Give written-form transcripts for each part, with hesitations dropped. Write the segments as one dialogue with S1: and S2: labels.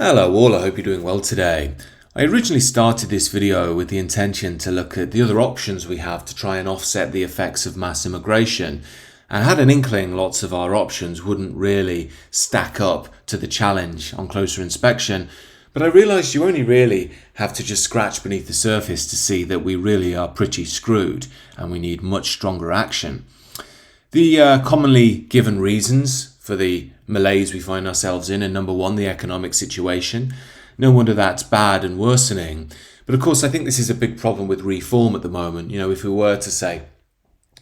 S1: Hello all, I hope you're doing well today. I originally started this video with the intention to look at the other options we have to try and offset the effects of mass immigration, and I had an inkling lots of our options wouldn't really stack up to the challenge on closer inspection, but I realised you only really have to just scratch beneath the surface to see that we really are pretty screwed and we need much stronger action. The commonly given reasons for the malaise we find ourselves in are number one, the economic situation. No wonder that's bad and worsening. But of course, I think this is a big problem with reform at the moment. You know, if we were to say,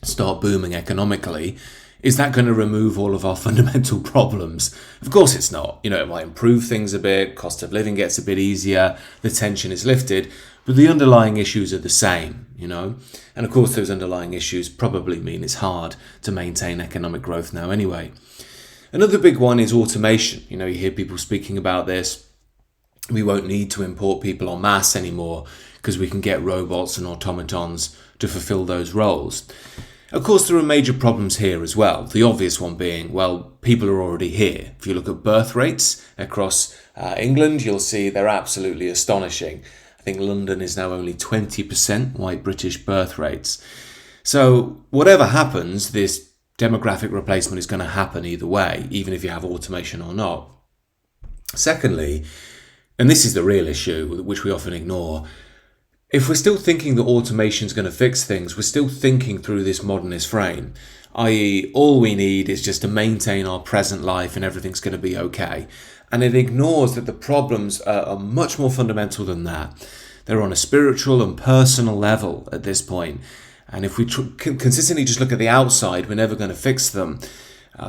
S1: start booming economically, is that going to remove all of our fundamental problems? Of course it's not. You know, it might improve things a bit, cost of living gets a bit easier, the tension is lifted, but the underlying issues are the same, you know. And of course those underlying issues probably mean it's hard to maintain economic growth now anyway. Another big one is automation. You know, you hear people speaking about this. We won't need to import people en masse anymore because we can get robots and automatons to fulfill those roles. Of course, there are major problems here as well. The obvious one being, well, people are already here. If you look at birth rates across England, you'll see they're absolutely astonishing. I think London is now only 20% white British birth rates. So whatever happens, this demographic replacement is going to happen either way, even if you have automation or not. Secondly, and this is the real issue, which we often ignore, if we're still thinking that automation is going to fix things, we're still thinking through this modernist frame, i.e. all we need is just to maintain our present life and everything's going to be okay. And it ignores that the problems are much more fundamental than that. They're on a spiritual and personal level at this point. And if we consistently just look at the outside, we're never going to fix them.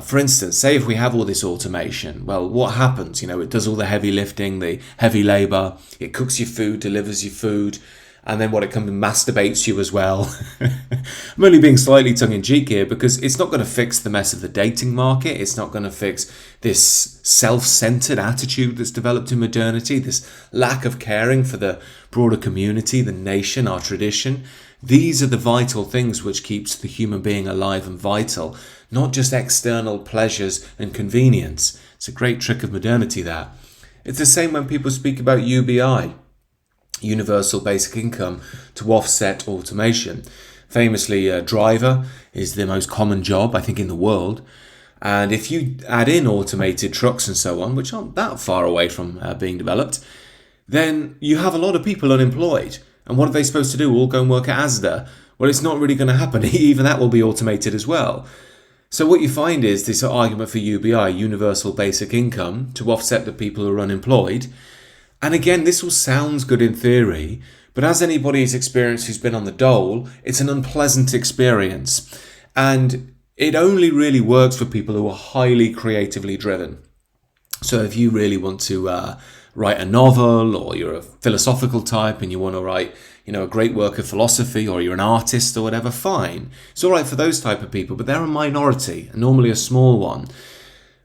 S1: For instance, say if we have all this automation, well, what happens? You know, it does all the heavy lifting, the heavy labour, it cooks your food, delivers your food, and then what, it comes and masturbates you as well. I'm only being slightly tongue-in-cheek here because it's not going to fix the mess of the dating market. It's not going to fix this self-centered attitude that's developed in modernity, this lack of caring for the broader community, the nation, our tradition. These are the vital things which keeps the human being alive and vital, not just external pleasures and convenience. It's a great trick of modernity, that. It's the same when people speak about UBI, universal basic income, to offset automation. Famously, a driver is the most common job, I think, in the world. And if you add in automated trucks and so on, which aren't that far away from being developed, then you have a lot of people unemployed. And what are they supposed to do? All go and work at Asda? Well, it's not really going to happen. Even that will be automated as well. So what you find is this argument for UBI, universal basic income, to offset the people who are unemployed. And again, this all sounds good in theory, but as anybody's experienced who's been on the dole, it's an unpleasant experience. And it only really works for people who are highly creatively driven. So if you really want to write a novel, or you're a philosophical type and you want to write, you know, a great work of philosophy, or you're an artist or whatever, fine. It's all right for those type of people, but they're a minority, and normally a small one.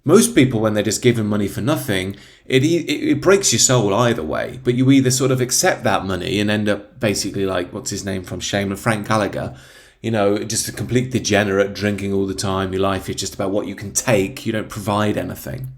S1: Most people, when they're just given money for nothing, it breaks your soul either way. But you either sort of accept that money and end up basically like, what's his name from Shameless, Frank Gallagher, you know, just a complete degenerate, drinking all the time. Your life is just about what you can take. You don't provide anything.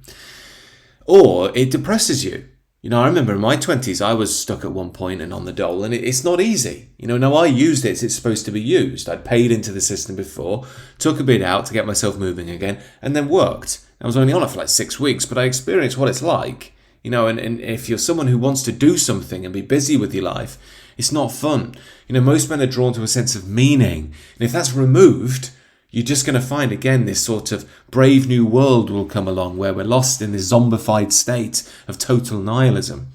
S1: Or it depresses you. You know, I remember in my 20s, I was stuck at one point and on the dole, and it's not easy. You know, now I used it as it's supposed to be used. I'd paid into the system before, took a bit out to get myself moving again, and then worked. I was only on it for like 6 weeks, but I experienced what it's like. You know, and if you're someone who wants to do something and be busy with your life, it's not fun. You know, most men are drawn to a sense of meaning. And if that's removed, you're just going to find, again, this sort of brave new world will come along where we're lost in this zombified state of total nihilism.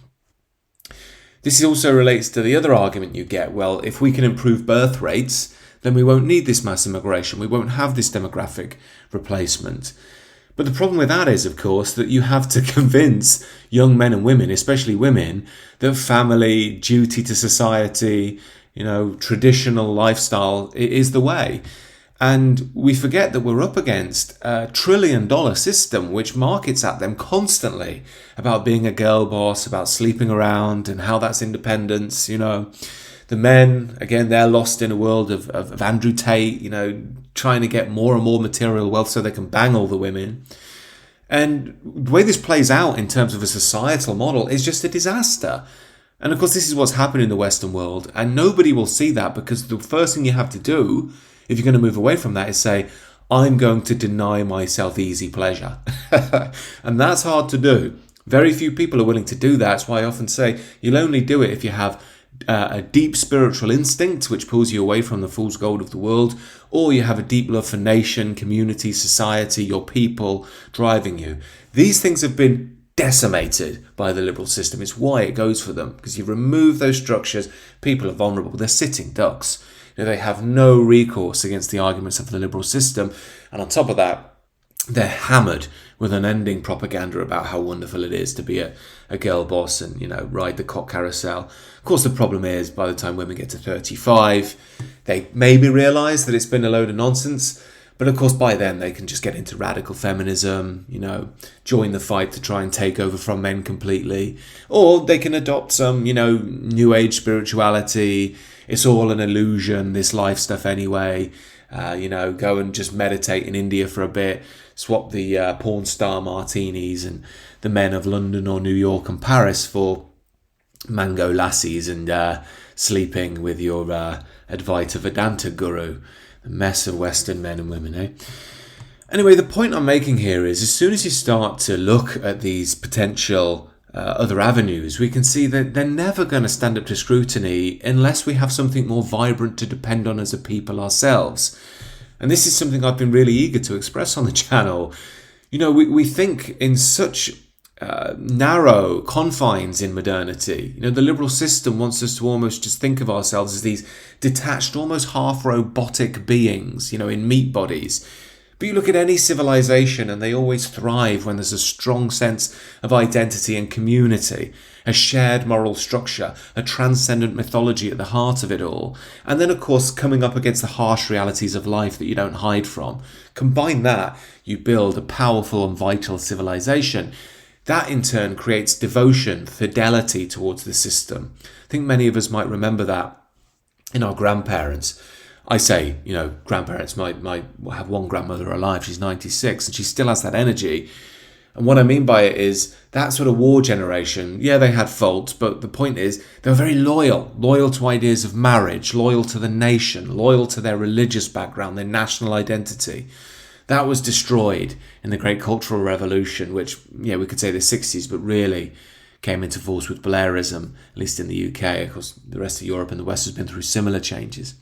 S1: This also relates to the other argument you get. Well, if we can improve birth rates, then we won't need this mass immigration. We won't have this demographic replacement. But the problem with that is, of course, that you have to convince young men and women, especially women, that family, duty to society, you know, traditional lifestyle is the way. And we forget that we're up against a $1 trillion system which markets at them constantly about being a girl boss, about sleeping around and how that's independence. You know, the men, again, they're lost in a world of Andrew Tate, you know, trying to get more and more material wealth so they can bang all the women. And the way this plays out in terms of a societal model is just a disaster. And of course, this is what's happening in the Western world, and nobody will see that, because the first thing you have to do, if you're going to move away from that, is say, I'm going to deny myself easy pleasure. And that's hard to do. Very few people are willing to do that. That's why I often say you'll only do it if you have a deep spiritual instinct which pulls you away from the fool's gold of the world, or you have a deep love for nation, community, society, your people driving you. These things have been decimated by the liberal system. It's why it goes for them, because you remove those structures, people are vulnerable. They're sitting ducks. They have no recourse against the arguments of the liberal system. And on top of that, they're hammered with unending propaganda about how wonderful it is to be a girl boss and, ride the cock carousel. Of course, the problem is by the time women get to 35, they maybe realise that it's been a load of nonsense. But of course, by then they can just get into radical feminism, join the fight to try and take over from men completely. Or they can adopt some, new age spirituality. It's all an illusion, this life stuff anyway. Go and just meditate in India for a bit. Swap the porn star martinis and the men of London or New York and Paris for mango lassies and sleeping with your Advaita Vedanta guru. A mess of Western men and women, eh? Anyway, the point I'm making here is, as soon as you start to look at these potential other avenues, we can see that they're never going to stand up to scrutiny unless we have something more vibrant to depend on as a people ourselves. And this is something I've been really eager to express on the channel. We think in such narrow confines in modernity. The liberal system wants us to almost just think of ourselves as these detached, almost half robotic beings, in meat bodies. But you look at any civilization and they always thrive when there's a strong sense of identity and community, a shared moral structure, a transcendent mythology at the heart of it all. And then, of course, coming up against the harsh realities of life that you don't hide from. Combine that, you build a powerful and vital civilization. That in turn creates devotion, fidelity towards the system. I think many of us might remember that in our grandparents. I say, grandparents might have one grandmother alive, she's 96, and she still has that energy. And what I mean by it is that sort of war generation, yeah, they had faults, but the point is they were very loyal to ideas of marriage, loyal to the nation, loyal to their religious background, their national identity. That was destroyed in the Great Cultural Revolution, which, we could say the 60s, but really came into force with Blairism, at least in the UK. Of course, the rest of Europe and the West has been through similar changes.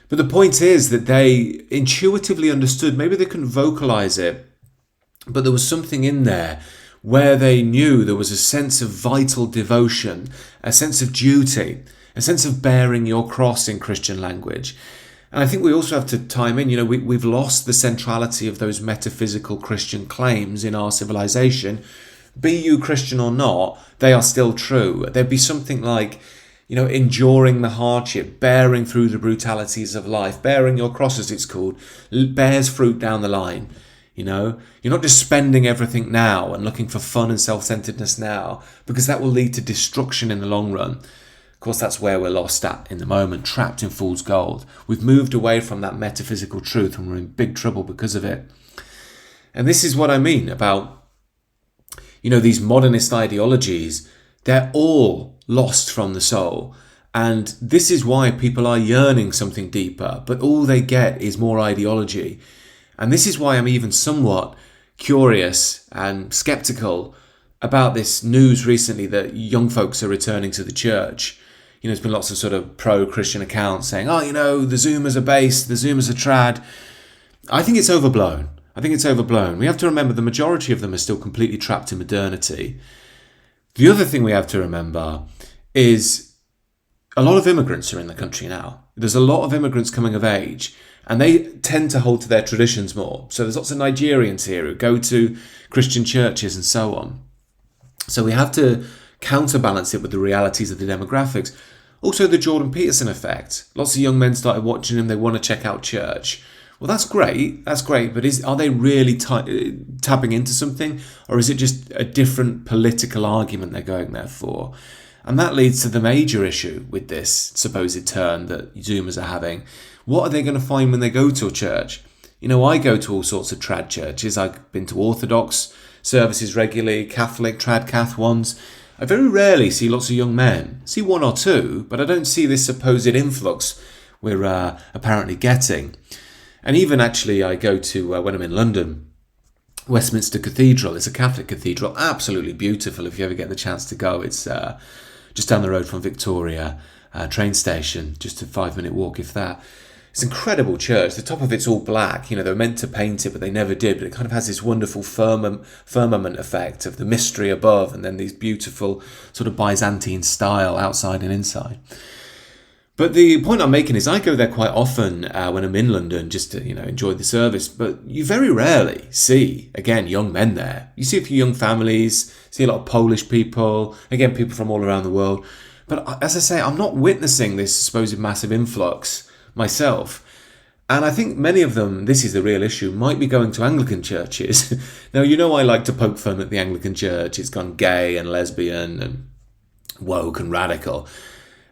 S1: But the point is that they intuitively understood, maybe they couldn't vocalize it, but there was something in there where they knew there was a sense of vital devotion, a sense of duty, a sense of bearing your cross in Christian language. And I think we also have to time in, we've lost the centrality of those metaphysical Christian claims in our civilization. Be you Christian or not, they are still true. There'd be something like, enduring the hardship, bearing through the brutalities of life, bearing your cross, as it's called, bears fruit down the line. You're not just spending everything now and looking for fun and self-centeredness now, because that will lead to destruction in the long run. Of course, that's where we're lost at in the moment, trapped in fool's gold. We've moved away from that metaphysical truth and we're in big trouble because of it. And this is what I mean about, these modernist ideologies. They're all lost from the soul. And this is why people are yearning something deeper, but all they get is more ideology. And this is why I'm even somewhat curious and skeptical about this news recently that young folks are returning to the church. There's been lots of sort of pro-Christian accounts saying, the Zoomers are based, the Zoomers are trad. I think it's overblown. We have to remember the majority of them are still completely trapped in modernity. The other thing we have to remember is a lot of immigrants are in the country now. There's a lot of immigrants coming of age, and they tend to hold to their traditions more. So there's lots of Nigerians here who go to Christian churches and so on. So we have to counterbalance it with the realities of the demographics. Also, the Jordan Peterson effect. Lots of young men started watching him. They want to check out church. Well, that's great, but are they really tapping into something? Or is it just a different political argument they're going there for? And that leads to the major issue with this supposed turn that Zoomers are having. What are they going to find when they go to a church? I go to all sorts of trad churches. I've been to Orthodox services regularly, Catholic, trad cath ones. I very rarely see lots of young men. I see one or two, but I don't see this supposed influx we're apparently getting. And even actually I go to, when I'm in London, Westminster Cathedral. It's a Catholic cathedral, absolutely beautiful if you ever get the chance to go. It's just down the road from Victoria train station, just a 5-minute walk if that. It's an incredible church. The top of it's all black. They were meant to paint it, but they never did. But it kind of has this wonderful firmament effect of the mystery above, and then these beautiful sort of Byzantine style outside and inside. But the point I'm making is I go there quite often when I'm in London just to, enjoy the service. But you very rarely see, again, young men there. You see a few young families, see a lot of Polish people, again, people from all around the world. But as I say, I'm not witnessing this supposed massive influx myself. And I think many of them, this is the real issue, might be going to Anglican churches. Now, I like to poke fun at the Anglican church. It's gone gay and lesbian and woke and radical.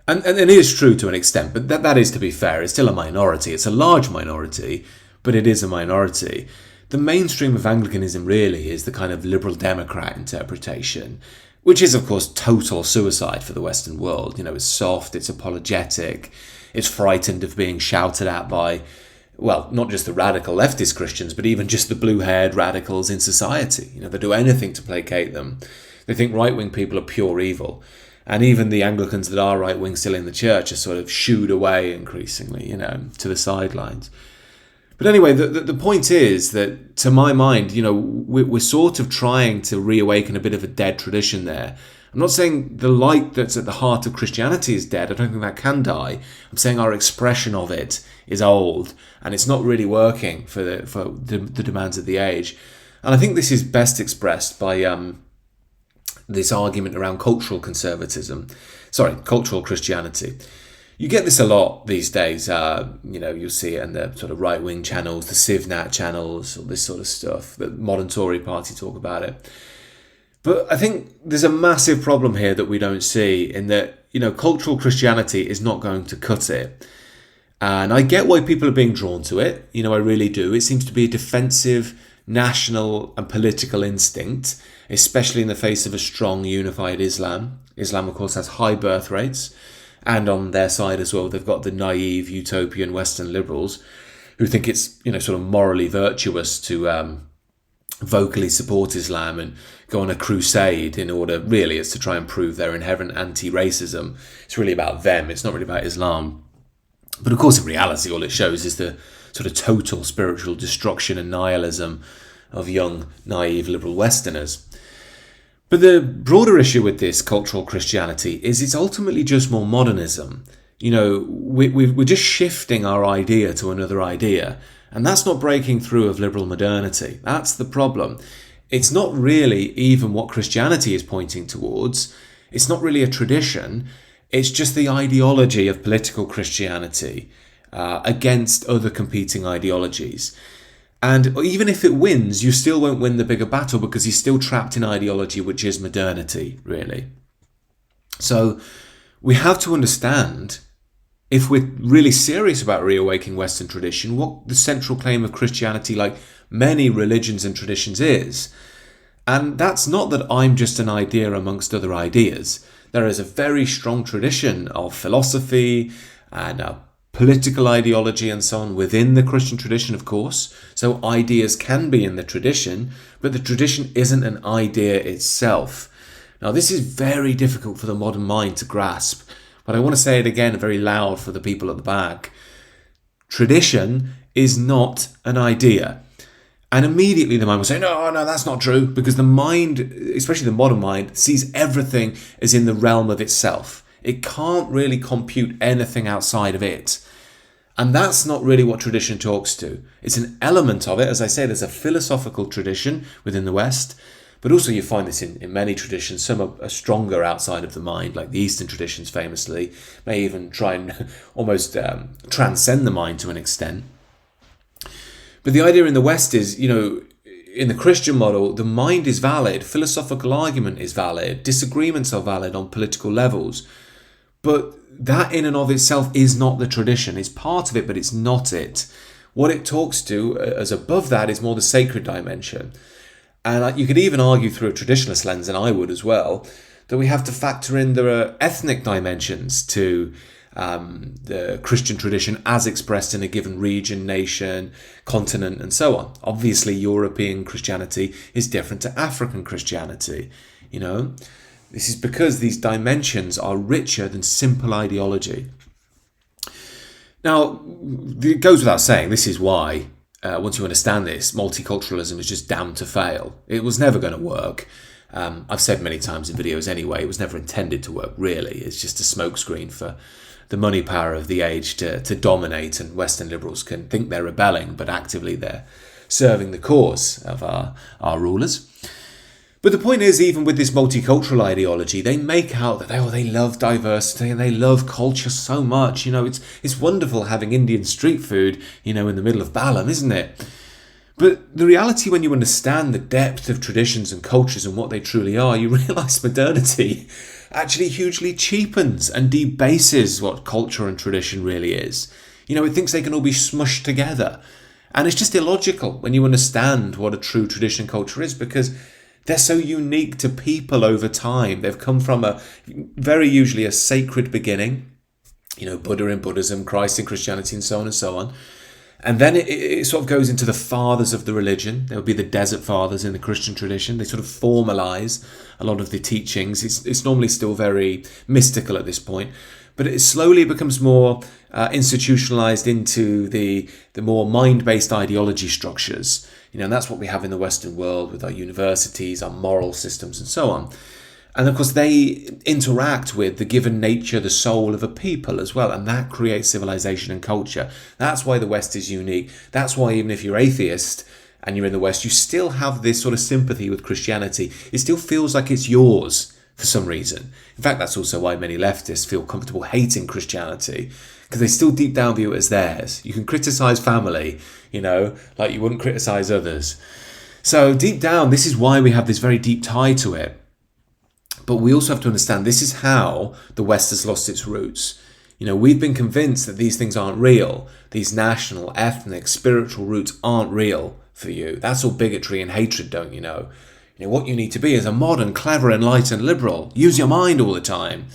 S1: And it is true to an extent, but that is, to be fair, it's still a minority. It's a large minority, but it is a minority. The mainstream of Anglicanism really is the kind of liberal Democrat interpretation, which is, of course, total suicide for the Western world. It's soft, it's apologetic, it's frightened of being shouted at by, well, not just the radical leftist Christians, but even just the blue-haired radicals in society. They do anything to placate them. They think right-wing people are pure evil. And even the Anglicans that are right-wing still in the church are sort of shooed away increasingly, to the sidelines. But anyway, the point is that, to my mind, we're sort of trying to reawaken a bit of a dead tradition there. I'm not saying the light that's at the heart of Christianity is dead. I don't think that can die. I'm saying our expression of it is old, and it's not really working for the demands of the age. And I think this is best expressed by this argument around cultural Christianity. You get this a lot these days. You'll see it in the sort of right-wing channels, the CivNat channels, all this sort of stuff. The modern Tory party talk about it. But I think there's a massive problem here that we don't see, in that, cultural Christianity is not going to cut it. And I get why people are being drawn to it. I really do. It seems to be a defensive, national and political instinct, especially in the face of a strong, unified Islam. Islam, of course, has high birth rates. And on their side as well, they've got the naive, utopian Western liberals who think it's, sort of morally virtuous to vocally support Islam and go on a crusade in order, really, it's to try and prove their inherent anti-racism. It's really about them. It's not really about Islam. But of course, in reality, all it shows is the sort of total spiritual destruction and nihilism of young, naive liberal Westerners. But the broader issue with this cultural Christianity is it's ultimately just more modernism. We're just shifting our idea to another idea. And that's not breaking through of liberal modernity. That's the problem. It's not really even what Christianity is pointing towards. It's not really a tradition. It's just the ideology of political Christianity against other competing ideologies. And even if it wins, you still won't win the bigger battle because you're still trapped in ideology, which is modernity, really. So we have to understand, if we're really serious about reawakening Western tradition, what the central claim of Christianity, like many religions and traditions, is. And that's not that I'm just an idea amongst other ideas. There is a very strong tradition of philosophy and political ideology and so on within the Christian tradition, of course. So ideas can be in the tradition, but the tradition isn't an idea itself. Now, this is very difficult for the modern mind to grasp, but I want to say it again very loud for the people at the back. Tradition is not an idea. And immediately the mind will say, no, that's not true, because the mind, especially the modern mind, sees everything as in the realm of itself. It can't really compute anything outside of it. And that's not really what tradition talks to. It's an element of it. As I say, there's a philosophical tradition within the West, but also you find this in many traditions. Some are stronger outside of the mind, like the Eastern traditions famously, may even try and almost transcend the mind to an extent. But the idea in the West is, in the Christian model, the mind is valid, philosophical argument is valid, disagreements are valid on political levels. But that in and of itself is not the tradition. It's part of it, but it's not it. What it talks to as above that is more the sacred dimension. And you could even argue through a traditionalist lens, and I would as well, that we have to factor in there are ethnic dimensions to the Christian tradition as expressed in a given region, nation, continent, and so on. Obviously, European Christianity is different to African Christianity. This is because these dimensions are richer than simple ideology. Now, it goes without saying, this is why, once you understand this, multiculturalism is just damned to fail. It was never going to work. I've said many times in videos anyway, it was never intended to work, really. It's just a smokescreen for the money power of the age to dominate, and Western liberals can think they're rebelling, but actively they're serving the cause of our rulers. But the point is, even with this multicultural ideology, they make out that they love diversity and they love culture so much. It's wonderful having Indian street food, in the middle of Balam, isn't it? But the reality, when you understand the depth of traditions and cultures and what they truly are, you realise modernity actually hugely cheapens and debases what culture and tradition really is. It thinks they can all be smushed together. And it's just illogical when you understand what a true tradition and culture is, because they're so unique to people over time. They've come from very usually a sacred beginning, Buddha in Buddhism, Christ in Christianity, and so on and so on. And then it sort of goes into the fathers of the religion. There would be the desert fathers in the Christian tradition. They sort of formalize a lot of the teachings. It's normally still very mystical at this point, but it slowly becomes more institutionalized into the more mind-based ideology structures. And that's what we have in the Western world with our universities, our moral systems, and so on. And of course, they interact with the given nature, the soul of a people as well. And that creates civilization and culture. That's why the West is unique. That's why even if you're atheist and you're in the West, you still have this sort of sympathy with Christianity. It still feels like it's yours for some reason. In fact, that's also why many leftists feel comfortable hating Christianity, because they still deep down view it as theirs. You can criticize family, like you wouldn't criticize others. So deep down, this is why we have this very deep tie to it. But we also have to understand this is how the West has lost its roots. We've been convinced that these things aren't real. These national, ethnic, spiritual roots aren't real for you. That's all bigotry and hatred, don't you know? What you need to be is a modern, clever, enlightened liberal. Use your mind all the time.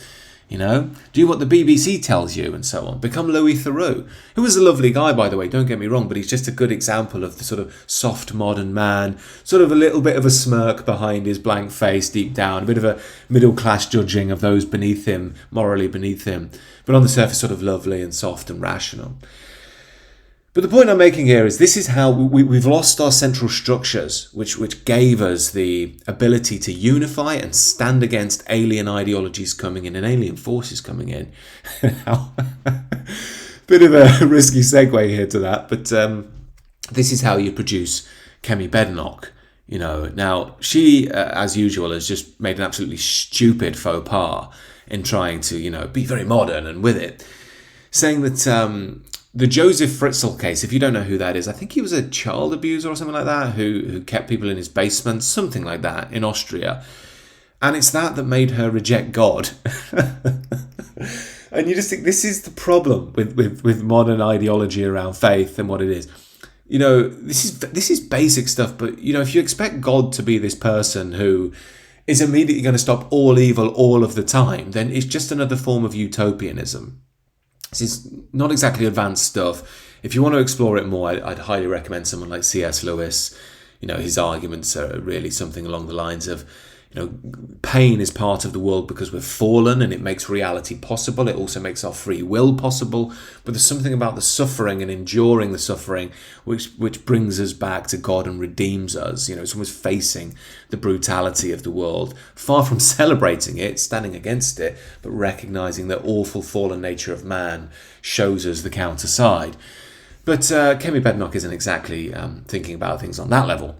S1: Do what the BBC tells you and so on. Become Louis Theroux, who was a lovely guy, by the way, don't get me wrong, but he's just a good example of the sort of soft modern man, sort of a little bit of a smirk behind his blank face deep down, a bit of a middle-class judging of those beneath him, morally beneath him, but on the surface sort of lovely and soft and rational. But the point I'm making here is this is how we've lost our central structures, which gave us the ability to unify and stand against alien ideologies coming in and alien forces coming in. Bit of a risky segue here to that, but this is how you produce Kemi Badenoch. Now she, as usual, has just made an absolutely stupid faux pas in trying to, be very modern and with it, saying that the Joseph Fritzl case, if you don't know who that is, I think he was a child abuser or something like that, who kept people in his basement, something like that, in Austria. And it's that made her reject God. And you just think this is the problem with modern ideology around faith and what it is. This is basic stuff, but, if you expect God to be this person who is immediately going to stop all evil all of the time, then it's just another form of utopianism. This is not exactly advanced stuff. If you want to explore it more, I'd highly recommend someone like C.S. Lewis. His arguments are really something along the lines of, pain is part of the world because we're fallen and it makes reality possible. It also makes our free will possible. But there's something about the suffering and enduring the suffering which brings us back to God and redeems us. It's almost facing the brutality of the world, far from celebrating it, standing against it, but recognizing the awful fallen nature of man shows us the counter side. But Kemi Badenoch isn't exactly thinking about things on that level.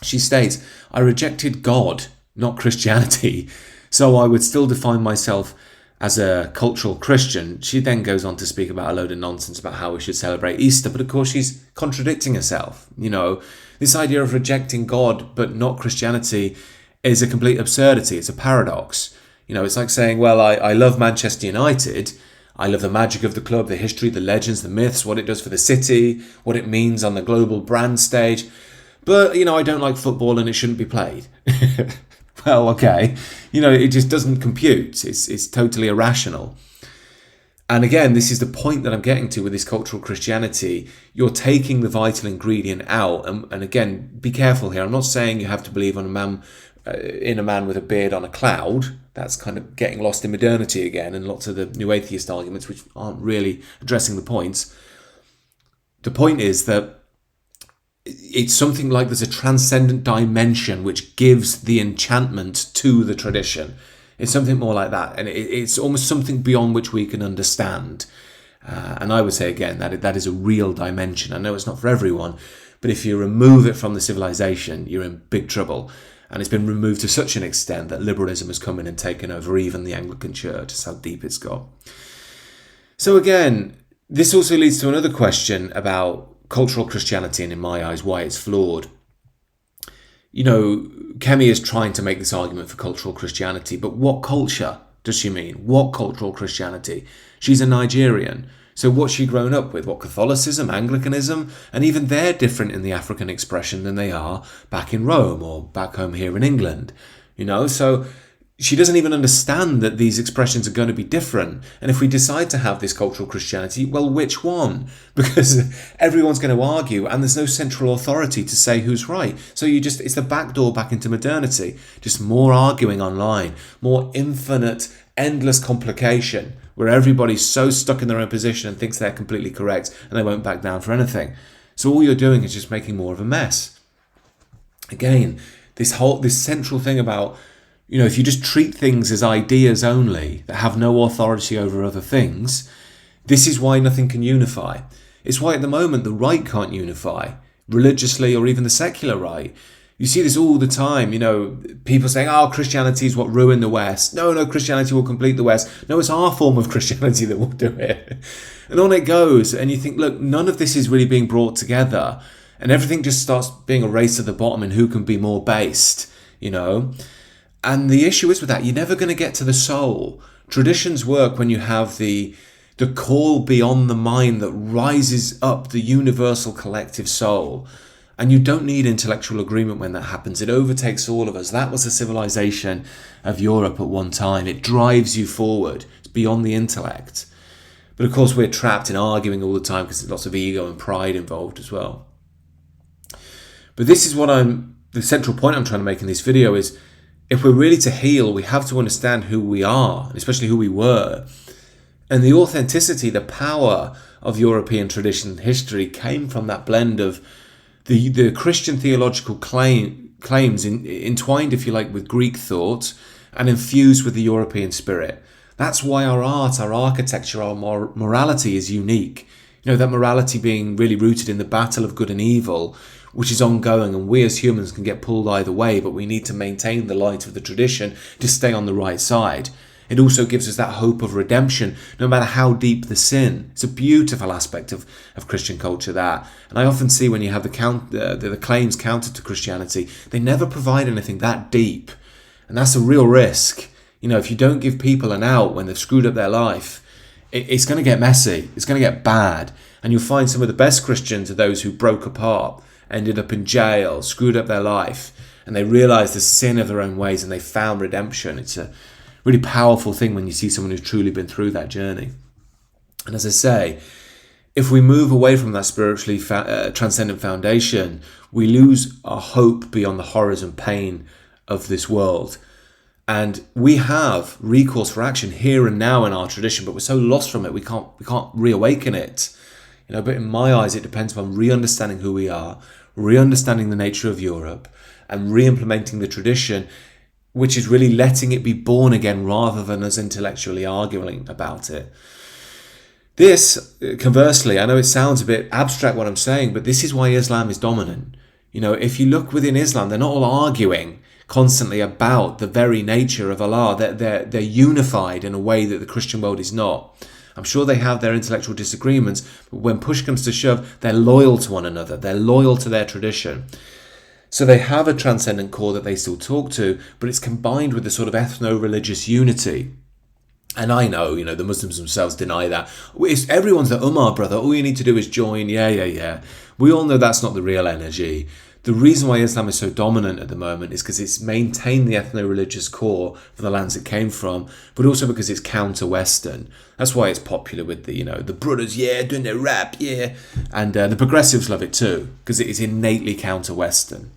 S1: She states, I rejected God, not Christianity, so I would still define myself as a cultural Christian. She then goes on to speak about a load of nonsense about how we should celebrate Easter, but of course she's contradicting herself. This idea of rejecting God but not Christianity is a complete absurdity. It's a paradox. It's like saying, well, I love Manchester United, I love the magic of the club, the history, the legends, the myths, what it does for the city, what it means on the global brand stage. But, I don't like football and it shouldn't be played. Well, okay. It just doesn't compute. It's totally irrational. And again, this is the point that I'm getting to with this cultural Christianity. You're taking the vital ingredient out. And again, be careful here. I'm not saying you have to believe in a man with a beard on a cloud. That's kind of getting lost in modernity again, and lots of the new atheist arguments, which aren't really addressing the points. The point is that it's something like there's a transcendent dimension which gives the enchantment to the tradition. It's something more like that, and it's almost something beyond which we can understand. And I would say again that is a real dimension. I know it's not for everyone, but if you remove it from the civilization, you're in big trouble. And it's been removed to such an extent that liberalism has come in and taken over even the Anglican Church. That's how deep it's got. So again, this also leads to another question about cultural Christianity, and in my eyes, why it's flawed. Kemi is trying to make this argument for cultural Christianity, but what culture does she mean? What cultural Christianity? She's a Nigerian. So what's she grown up with? What, Catholicism, Anglicanism? And even they're different in the African expression than they are back in Rome or back home here in England. So she doesn't even understand that these expressions are going to be different. And if we decide to have this cultural Christianity, well, which one? Because everyone's going to argue and there's no central authority to say who's right. So it's the back door back into modernity. Just more arguing online, more infinite, endless complication, where everybody's so stuck in their own position and thinks they're completely correct and they won't back down for anything. So all you're doing is just making more of a mess. Again, this central thing about, if you just treat things as ideas only that have no authority over other things, this is why nothing can unify. It's why at the moment the right can't unify, religiously or even the secular right. You see this all the time, people saying, Christianity is what ruined the West. No, Christianity will complete the West. No, it's our form of Christianity that will do it. And on it goes. And you think, look, none of this is really being brought together. And everything just starts being a race at the bottom and who can be more based, And the issue is with that, you're never going to get to the soul. Traditions work when you have the call beyond the mind that rises up the universal collective soul. And you don't need intellectual agreement when that happens. It overtakes all of us. That was the civilization of Europe at one time. It drives you forward. It's beyond the intellect. But of course, we're trapped in arguing all the time because there's lots of ego and pride involved as well. But this is the central point I'm trying to make in this video is, if we're really to heal, we have to understand who we are, especially who we were. And the authenticity, the power of European tradition and history came from that blend of the Christian theological claims entwined, if you like, with Greek thought and infused with the European spirit. That's why our art, our architecture, our morality is unique. That morality being really rooted in the battle of good and evil, which is ongoing, and we as humans can get pulled either way, but we need to maintain the light of the tradition to stay on the right side. It also gives us that hope of redemption, no matter how deep the sin. It's a beautiful aspect of Christian culture, that. And I often see when you have the claims counter to Christianity, they never provide anything that deep. And that's a real risk. If you don't give people an out when they've screwed up their life, it's going to get messy. It's going to get bad. And you'll find some of the best Christians are those who broke apart, ended up in jail, screwed up their life, and they realised the sin of their own ways and they found redemption. It's a really powerful thing when you see someone who's truly been through that journey. And as I say, if we move away from that spiritually transcendent foundation, we lose our hope beyond the horrors and pain of this world. And we have recourse for action here and now in our tradition, but we're so lost from it, we can't reawaken it. But in my eyes, it depends upon re-understanding who we are, re-understanding the nature of Europe, and re-implementing the tradition, which is really letting it be born again rather than us intellectually arguing about it. This, conversely, I know it sounds a bit abstract what I'm saying, but this is why Islam is dominant. If you look within Islam, they're not all arguing constantly about the very nature of Allah. They're unified in a way that the Christian world is not. I'm sure they have their intellectual disagreements, but when push comes to shove, they're loyal to one another. They're loyal to their tradition. So they have a transcendent core that they still talk to, but it's combined with the sort of ethno-religious unity. And I know, the Muslims themselves deny that. Everyone's like, Umar, brother, all you need to do is join. Yeah. We all know that's not the real energy. The reason why Islam is so dominant at the moment is because it's maintained the ethno-religious core for the lands it came from, but also because it's counter-Western. That's why it's popular with the brothers, doing their rap, and the progressives love it too, because it is innately counter-Western.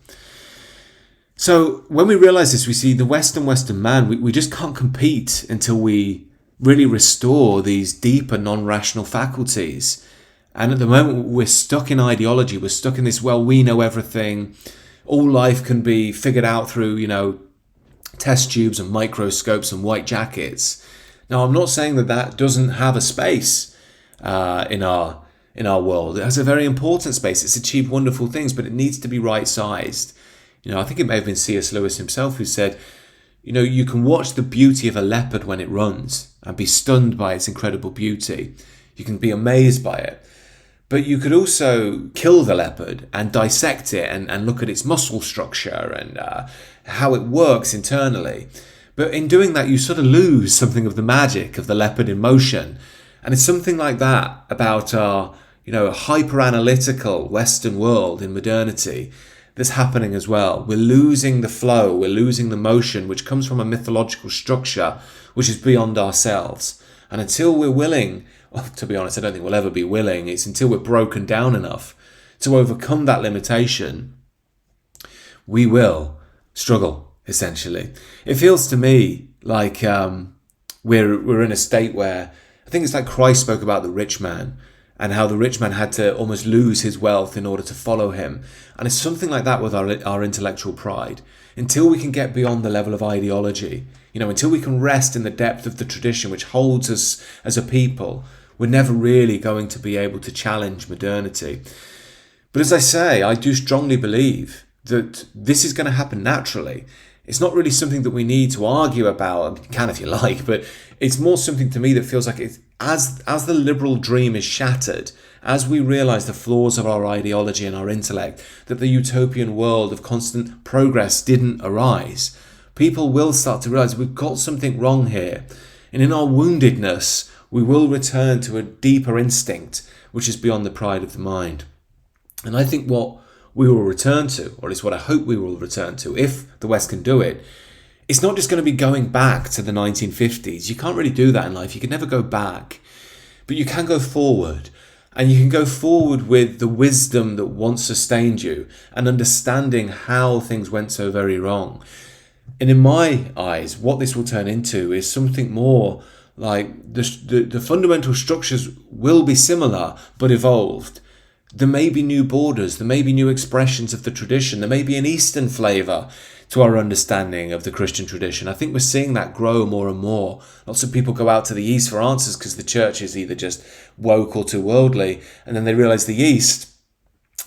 S1: So when we realise this, we see the Western man, we just can't compete until we really restore these deeper non-rational faculties. And at the moment, we're stuck in ideology. We're stuck in this, we know everything. All life can be figured out through, test tubes and microscopes and white jackets. Now, I'm not saying that doesn't have a space in our world. It has a very important space. It's achieved wonderful things, but it needs to be right-sized. I think it may have been C.S. Lewis himself who said, you can watch the beauty of a leopard when it runs and be stunned by its incredible beauty. You can be amazed by it. But you could also kill the leopard and dissect it and look at its muscle structure and how it works internally. But in doing that, you sort of lose something of the magic of the leopard in motion. And it's something like that about our, hyper-analytical Western world in modernity that's happening as well. We're losing the flow, we're losing the motion, which comes from a mythological structure which is beyond ourselves. And until we're willing, to be honest, I don't think we'll ever be willing, it's until we're broken down enough to overcome that limitation, we will struggle, essentially. It feels to me like we're in a state where, I think it's like Christ spoke about the rich man, and how the rich man had to almost lose his wealth in order to follow him. And it's something like that with our intellectual pride. Until we can get beyond the level of ideology, until we can rest in the depth of the tradition which holds us as a people, we're never really going to be able to challenge modernity. But as I say, I do strongly believe that this is going to happen naturally. It's not really something that we need to argue about. I mean, you can if you like, but it's more something to me that feels like it's, as the liberal dream is shattered, as we realise the flaws of our ideology and our intellect, that the utopian world of constant progress didn't arise, people will start to realise we've got something wrong here. And in our woundedness, we will return to a deeper instinct, which is beyond the pride of the mind. And I think what we will return to, or at least what I hope we will return to, if the West can do it, it's not just going to be going back to the 1950s. You can't really do that in life. You can never go back. But you can go forward. And you can go forward with the wisdom that once sustained you and understanding how things went so very wrong. And in my eyes, what this will turn into is something more like the fundamental structures will be similar but evolved. There may be new borders, there may be new expressions of the tradition, there may be an Eastern flavour to our understanding of the Christian tradition. I think we're seeing that grow more and more. Lots of people go out to the East for answers because the church is either just woke or too worldly, and then they realise the East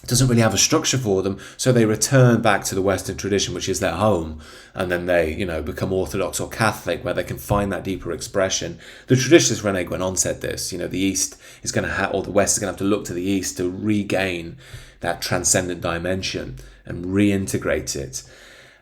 S1: doesn't really have a structure for them, so they return back to the Western tradition, which is their home, and then they, become Orthodox or Catholic, where they can find that deeper expression. The traditionalist René Guénon said this, the East is going to have, or the West is going to have to look to the East to regain that transcendent dimension and reintegrate it.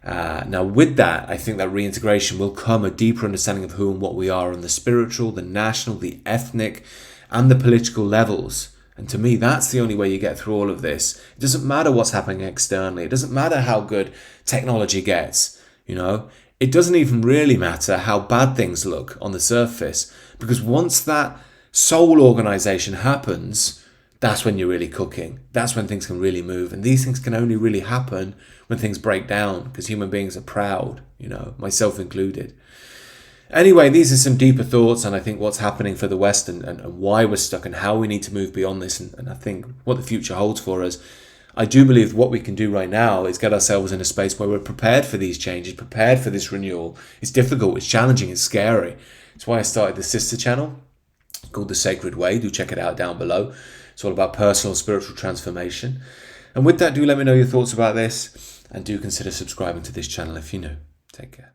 S1: Now, with that, I think that reintegration will come a deeper understanding of who and what we are on the spiritual, the national, the ethnic, and the political levels. And to me, that's the only way you get through all of this. It doesn't matter what's happening externally. It doesn't matter how good technology gets, It doesn't even really matter how bad things look on the surface. Because once that soul organization happens, that's when you're really cooking. That's when things can really move. And these things can only really happen when things break down, because human beings are proud, myself included. Anyway, these are some deeper thoughts, and I think what's happening for the West and why we're stuck and how we need to move beyond this, and I think what the future holds for us. I do believe what we can do right now is get ourselves in a space where we're prepared for these changes, prepared for this renewal. It's difficult, it's challenging, it's scary. It's why I started the sister channel called The Sacred Way. Do check it out down below. It's all about personal spiritual transformation. And with that, do let me know your thoughts about this, and do consider subscribing to this channel if you're new. Take care.